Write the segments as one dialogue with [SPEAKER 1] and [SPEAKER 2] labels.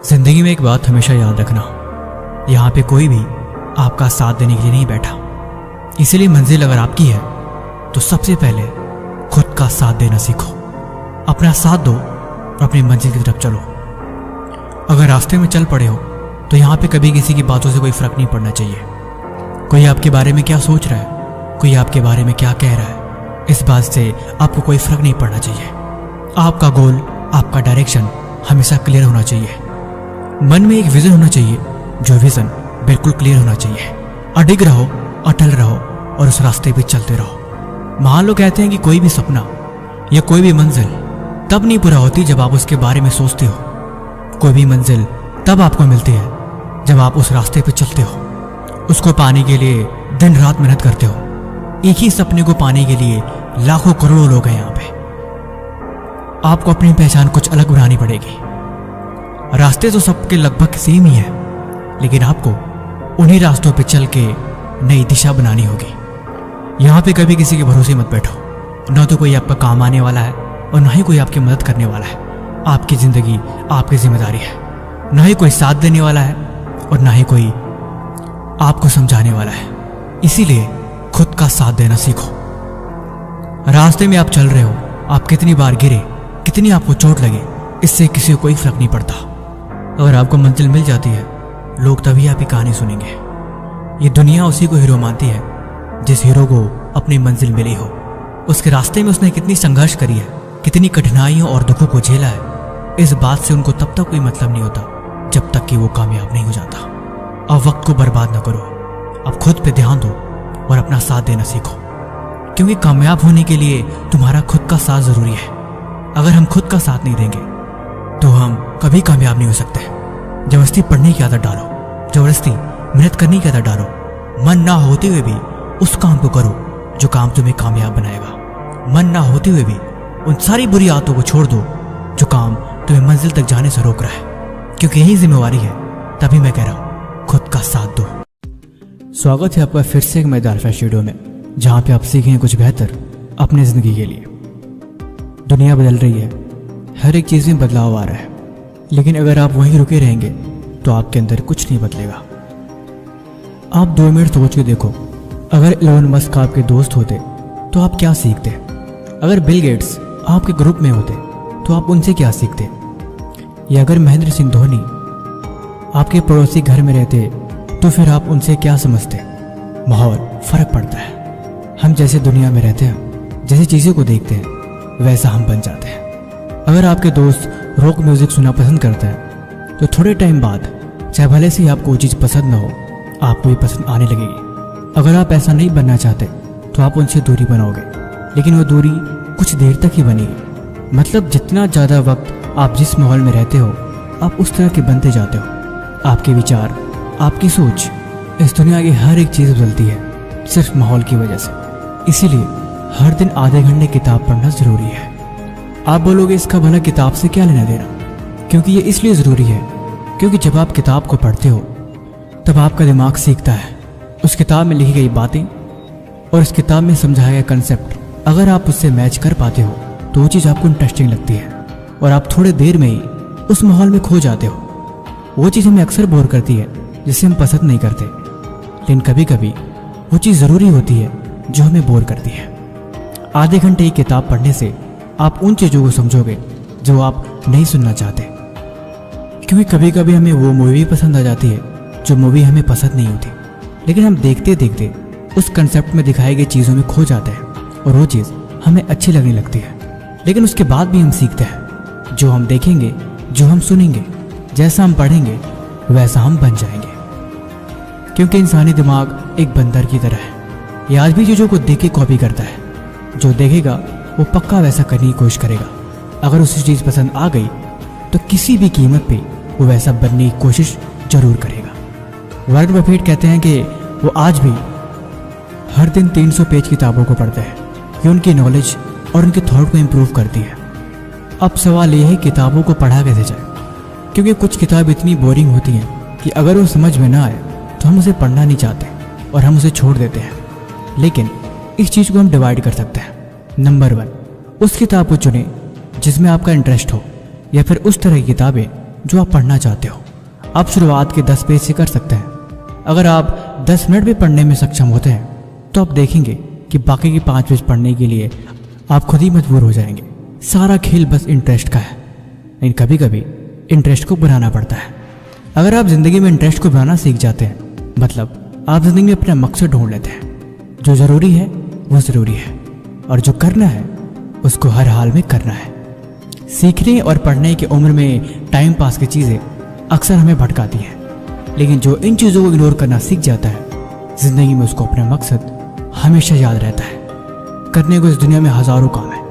[SPEAKER 1] जिंदगी में एक बात हमेशा याद रखना, यहाँ पे कोई भी आपका साथ देने के लिए नहीं बैठा। इसीलिए मंजिल अगर आपकी है तो सबसे पहले खुद का साथ देना सीखो। अपना साथ दो और अपनी मंजिल की तरफ चलो। अगर रास्ते में चल पड़े हो तो यहाँ पे कभी किसी की बातों से कोई फर्क नहीं पड़ना चाहिए। कोई आपके बारे में क्या सोच रहा है, कोई आपके बारे में क्या कह रहा है, इस बात से आपको कोई फर्क नहीं पड़ना चाहिए। आपका गोल, आपका डायरेक्शन हमेशा क्लियर होना चाहिए। मन में एक विजन होना चाहिए, जो विजन बिल्कुल क्लियर होना चाहिए। अडिग रहो, अटल रहो और उस रास्ते पे चलते रहो। मान लो कहते हैं कि कोई भी सपना या कोई भी मंजिल तब नहीं पूरा होती जब आप उसके बारे में सोचते हो। कोई भी मंजिल तब आपको मिलती है जब आप उस रास्ते पे चलते हो। उसको पाने के लिए दिन रात मेहनत करते हो। एक ही सपने को पाने के लिए लाखों करोड़ों लोग हैं यहाँ पे। आपको अपनी पहचान कुछ अलग बनानी पड़ेगी। रास्ते तो सबके लगभग सेम ही है, लेकिन आपको उन्हीं रास्तों पे चल के नई दिशा बनानी होगी। यहाँ पे कभी किसी के भरोसे मत बैठो। न तो कोई आपका काम आने वाला है और न ही कोई आपकी मदद करने वाला है। आपकी जिंदगी आपकी जिम्मेदारी है। न ही कोई साथ देने वाला है और न ही कोई आपको समझाने वाला है। इसीलिए खुद का साथ देना सीखो। रास्ते में आप चल रहे हो, आप कितनी बार गिरे, कितनी आपको चोट लगे, इससे किसी को कोई फर्क नहीं पड़ता। अगर आपको मंजिल मिल जाती है, लोग तभी आपकी कहानी सुनेंगे। ये दुनिया उसी को हीरो मानती है जिस हीरो को अपनी मंजिल मिली हो। उसके रास्ते में उसने कितनी संघर्ष करी है, कितनी कठिनाइयों और दुखों को झेला है, इस बात से उनको तब तक कोई मतलब नहीं होता जब तक कि वो कामयाब नहीं हो जाता। अब वक्त को बर्बाद न करो, अब खुद पे ध्यान दो और अपना साथ देना सीखो, क्योंकि कामयाब होने के लिए तुम्हारा खुद का साथ जरूरी है। अगर हम खुद का साथ नहीं देंगे तो हम कभी कामयाब नहीं हो सकते। जबरदस्ती पढ़ने की आदत डालो, जबरदस्ती मेहनत करने की आदत डालो। मन ना होते हुए भी उस काम को करो जो काम तुम्हें कामयाब बनाएगा। मन ना होते हुए भी उन सारी बुरी आदतों को छोड़ दो जो काम तुम्हें मंजिल तक जाने से रोक रहा है, क्योंकि यही जिम्मेवारी है। तभी मैं कह रहा हूं, खुद का साथ दो। स्वागत है आपका फिर से एक मजेदार फ्रेश वीडियो में, जहां पे आप सीखेंगे कुछ बेहतर अपनी जिंदगी के लिए। दुनिया बदल रही है, हर एक चीज में बदलाव आ रहा है, लेकिन अगर आप वहीं रुके रहेंगे तो आपके अंदर कुछ नहीं बदलेगा। आप 2 मिनट सोच के देखो, अगर एलोन मस्क आपके दोस्त होते तो आप क्या सीखते? अगर बिल गेट्स आपके ग्रुप में होते तो आप उनसे क्या सीखते? या अगर महेंद्र सिंह धोनी आपके पड़ोसी घर में रहते तो फिर आप उनसे क्या समझते? माहौल फर्क पड़ता है। हम जैसे दुनिया में रहते हैं, जैसी चीज़ों को देखते हैं, वैसा हम बन जाते हैं। अगर आपके दोस्त रॉक म्यूजिक सुनना पसंद करता है तो थोड़े टाइम बाद, चाहे भले से आपको वो चीज़ पसंद ना हो, आपको भी पसंद आने लगेगी। अगर आप ऐसा नहीं बनना चाहते तो आप उनसे दूरी बनाओगे, लेकिन वो दूरी कुछ देर तक ही बनेगी। मतलब जितना ज़्यादा वक्त आप जिस माहौल में रहते हो, आप उस तरह के बनते जाते हो। आपके विचार, आपकी सोच, इस दुनिया की हर एक चीज़ बदलती है सिर्फ माहौल की वजह से। इसीलिए हर दिन आधे घंटे किताब पढ़ना ज़रूरी है। आप बोलोगे इसका भला किताब से क्या लेना देना? क्योंकि ये इसलिए ज़रूरी है क्योंकि जब आप किताब को पढ़ते हो तब आपका दिमाग सीखता है उस किताब में लिखी गई बातें और उस किताब में समझाया गया कंसेप्ट। अगर आप उससे मैच कर पाते हो तो वो चीज़ आपको इंटरेस्टिंग लगती है और आप थोड़े देर में ही उस माहौल में खो जाते हो। वो चीज़ हमें अक्सर बोर करती है जिसे हम पसंद नहीं करते, लेकिन कभी कभी वो चीज़ ज़रूरी होती है जो हमें बोर करती है। आधे घंटे की किताब पढ़ने से आप उन चीज़ों को समझोगे जो आप नहीं सुनना चाहते, क्योंकि कभी कभी हमें वो मूवी पसंद आ जाती है जो मूवी हमें पसंद नहीं होती, लेकिन हम देखते देखते उस कंसेप्ट में दिखाई गई चीज़ों में खो जाते हैं और वो चीज़ हमें अच्छी लगने लगती है। लेकिन उसके बाद भी हम सीखते हैं। जो हम देखेंगे, जो हम सुनेंगे, जैसा हम पढ़ेंगे, वैसा हम बन जाएंगे, क्योंकि इंसानी दिमाग एक बंदर की तरह है। ये आज भी चीज़ों को देख के कॉपी करता है। जो देखेगा वो पक्का वैसा करने की कोशिश करेगा। अगर उसे चीज़ पसंद आ गई तो किसी भी कीमत पे वो वैसा बनने की कोशिश जरूर करेगा। वॉरेन बफेट कहते हैं कि वो आज भी हर दिन 300 पेज किताबों को पढ़ते हैं। ये उनकी नॉलेज और उनके थॉट को इम्प्रूव करती है। अब सवाल ये है किताबों को पढ़ा कैसे जाए, क्योंकि कुछ किताब इतनी बोरिंग होती हैं कि अगर वो समझ में ना आए तो हम उसे पढ़ना नहीं चाहते और हम उसे छोड़ देते हैं। लेकिन इस चीज़ को हम डिवाइड कर सकते हैं। नंबर 1, उस किताब को चुनें जिसमें आपका इंटरेस्ट हो, या फिर उस तरह की किताबें जो आप पढ़ना चाहते हो। आप शुरुआत के 10 पेज से कर सकते हैं। अगर आप 10 मिनट भी पढ़ने में सक्षम होते हैं तो आप देखेंगे कि बाकी के 5 पेज पढ़ने के लिए आप खुद ही मजबूर हो जाएंगे। सारा खेल बस इंटरेस्ट का है, लेकिन कभी कभी इंटरेस्ट को बनाना पड़ता है। अगर आप ज़िंदगी में इंटरेस्ट को बनाना सीख जाते हैं, मतलब आप ज़िंदगी में अपना मकसद ढूंढ लेते हैं। जो ज़रूरी है वो ज़रूरी है, और जो करना है उसको हर हाल में करना है। सीखने और पढ़ने की उम्र में टाइम पास की चीज़ें अक्सर हमें भटकाती हैं, लेकिन जो इन चीज़ों को इग्नोर करना सीख जाता है, ज़िंदगी में उसको अपना मकसद हमेशा याद रहता है। करने को इस दुनिया में हज़ारों काम है,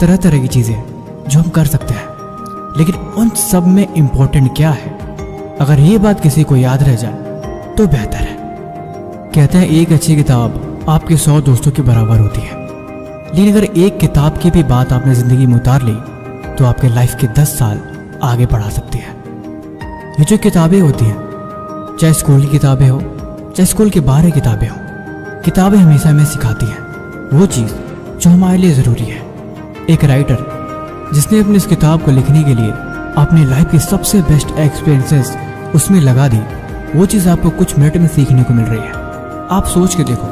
[SPEAKER 1] तरह तरह की चीज़ें जो हम कर सकते हैं, लेकिन उन सब में इम्पोर्टेंट क्या है, अगर ये बात किसी को याद रह जाए तो बेहतर है। कहते हैं एक अच्छी किताब आपके 100 दोस्तों के बराबर होती है, लेकिन अगर एक किताब की भी बात आपने ज़िंदगी में उतार ली तो आपके लाइफ के 10 साल आगे बढ़ा सकती है। ये जो किताबें होती हैं, चाहे स्कूल की किताबें हो चाहे स्कूल के बाहर की किताबें हो, किताबें हमेशा हमें सिखाती हैं वो चीज़ जो हमारे लिए ज़रूरी है। एक राइटर जिसने अपनी इस किताब को लिखने के लिए अपनी लाइफ की सबसे बेस्ट एक्सपीरियंसेस उसमें लगा दी, वो चीज़ आपको कुछ मिनट में सीखने को मिल रही है। आप सोच के देखो,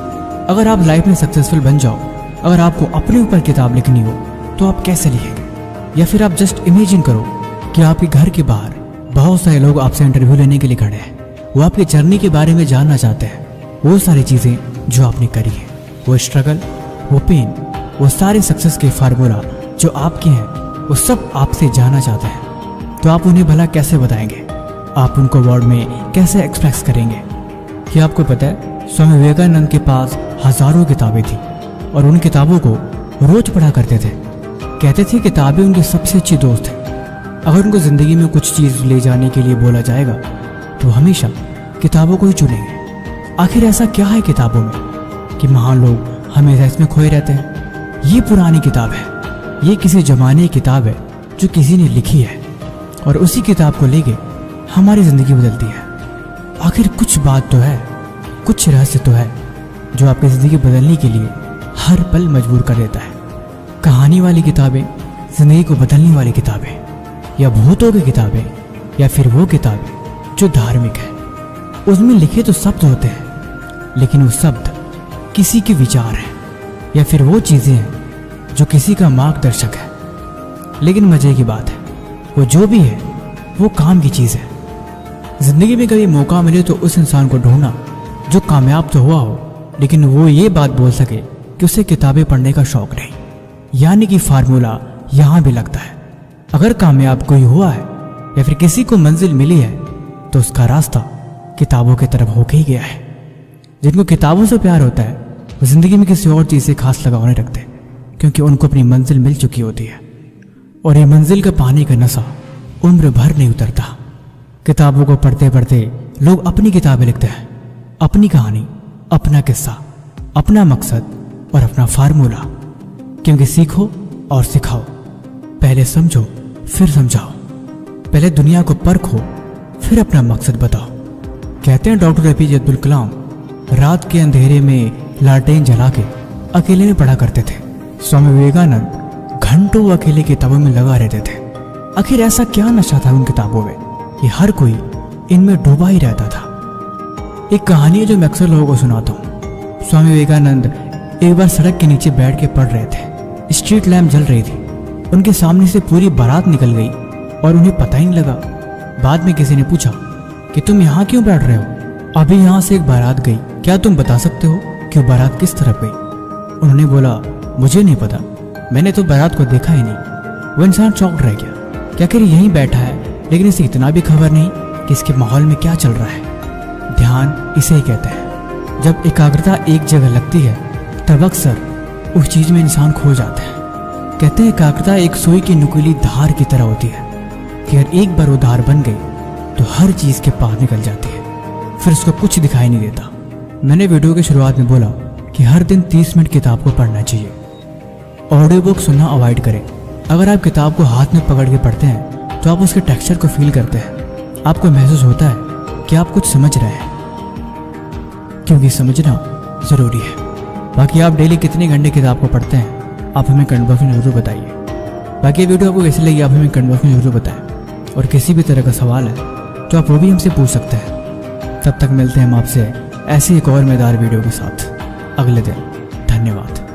[SPEAKER 1] अगर आप लाइफ में सक्सेसफुल बन जाओ, अगर आपको अपने ऊपर किताब लिखनी हो तो आप कैसे लिखेंगे? या फिर आप जस्ट इमेजिन करो कि आपके घर के बाहर बहुत सारे लोग आपसे इंटरव्यू लेने के लिए खड़े हैं। वो आपकी जर्नी के बारे में जानना चाहते हैं, वो सारी चीज़ें जो आपने करी है, वो स्ट्रगल, वो पेन, वो सारे सक्सेस के फार्मूला जो आपके हैं, वो सब आपसे जानना चाहते हैं। तो आप उन्हें भला कैसे बताएंगे? आप उनको वर्ड में कैसे एक्सप्रेस करेंगे? क्या आपको पता है, स्वामी विवेकानंद के पास हज़ारों किताबें थी और उन किताबों को रोज पढ़ा करते थे। कहते थे किताबें उनकी सबसे अच्छी दोस्त है। अगर उनको ज़िंदगी में कुछ चीज़ ले जाने के लिए बोला जाएगा तो हमेशा किताबों को ही चुनेंगे। आखिर ऐसा क्या है किताबों में कि महान लोग हमेशा इसमें खोए रहते हैं? ये पुरानी किताब है, ये किसी ज़माने की किताब है जो किसी ने लिखी है, और उसी किताब को लेके हमारी ज़िंदगी बदलती है। आखिर कुछ बात तो है, कुछ रहस्य तो है जो आपकी ज़िंदगी बदलने के लिए हर पल मजबूर कर देता है। कहानी वाली किताबें, ज़िंदगी को बदलने वाली किताबें, या भूतों की किताबें, या फिर वो किताबें जो धार्मिक है। उसमें लिखे तो शब्द होते हैं, लेकिन वो शब्द किसी के विचार हैं, या फिर वो चीज़ें हैं जो किसी का मार्गदर्शक है। लेकिन मज़े की बात है, वो जो भी है वो काम की चीज़ है। ज़िंदगी में कभी मौका मिले तो उस इंसान को ढूंढना जो कामयाब तो हुआ हो, लेकिन वो ये बात बोल सके कि उसे किताबें पढ़ने का शौक़ नहीं। यानी कि फार्मूला यहाँ भी लगता है। अगर कामयाब कोई हुआ है या फिर किसी को मंजिल मिली है तो उसका रास्ता किताबों की तरफ होके ही गया है। जिनको किताबों से प्यार होता है वो ज़िंदगी में किसी और चीज़ से खास लगाव नहीं रखते, क्योंकि उनको अपनी मंजिल मिल चुकी होती है, और ये मंजिल का पाने का नशा उम्र भर नहीं उतरता। किताबों को पढ़ते पढ़ते लोग अपनी किताबें लिखते हैं, अपनी कहानी, अपना किस्सा, अपना मकसद और अपना फार्मूला। क्योंकि सीखो और सिखाओ, पहले समझो फिर समझाओ, पहले दुनिया को परखो फिर अपना मकसद बताओ। कहते हैं डॉक्टर APJ अब्दुल कलाम रात के अंधेरे में लालटेन जला के अकेले में पढ़ा करते थे। स्वामी विवेकानंद घंटों अकेले किताबों में लगा रहते थे। आखिर ऐसा क्या नशा था उन किताबों में कि हर कोई इनमें डूबा ही रहता था। एक कहानी है जो मैं अक्सर लोगों को सुनाता हूँ। स्वामी विवेकानंद एक बार सड़क के नीचे बैठ के पढ़ रहे थे। स्ट्रीट लैम्प जल रही थी। उनके सामने से पूरी बारात निकल गई और उन्हें पता ही नहीं लगा। बाद में किसी ने पूछा कि तुम यहाँ क्यों बैठ रहे हो? अभी यहाँ से एक बारात गई, क्या तुम बता सकते हो कि वो बारात किस तरफ गई? उन्होंने बोला, मुझे नहीं पता, मैंने तो बारात को देखा ही नहीं। वो इंसान चौंक रह गया कि आखिर यहीं बैठा है, लेकिन इसे इतना भी खबर नहीं कि इसके माहौल में क्या चल रहा है। ध्यान इसे ही कहते हैं। जब एकाग्रता एक जगह लगती है तब अक्सर उस चीज़ में इंसान खो जाता है। कहते हैं एकाग्रता एक सुई की नुकीली धार की तरह होती है कि अगर एक बार वो धार बन गई तो हर चीज़ के पार निकल जाती है, फिर उसको कुछ दिखाई नहीं देता। मैंने वीडियो की शुरुआत में बोला कि हर दिन 30 मिनट किताब को पढ़ना चाहिए। ऑडियो बुक सुनना अवॉइड करें। अगर आप किताब को हाथ में पकड़ के पढ़ते हैं तो आप उसके टेक्सचर को फील करते हैं। आपको महसूस होता है कि आप कुछ समझ रहे हैं, क्योंकि समझना ज़रूरी है। बाकी आप डेली कितने घंटे किताब को पढ़ते हैं आप हमें कमेंट बॉक्स में ज़रूर बताइए। बाकी वीडियो आपको कैसी लगी आप हमें कमेंट बॉक्स में ज़रूर बताएं। और किसी भी तरह का सवाल है तो आप वो भी हमसे पूछ सकते हैं। तब तक मिलते हैं हम आपसे ऐसे एक और मजेदार वीडियो के साथ अगले दिन। धन्यवाद।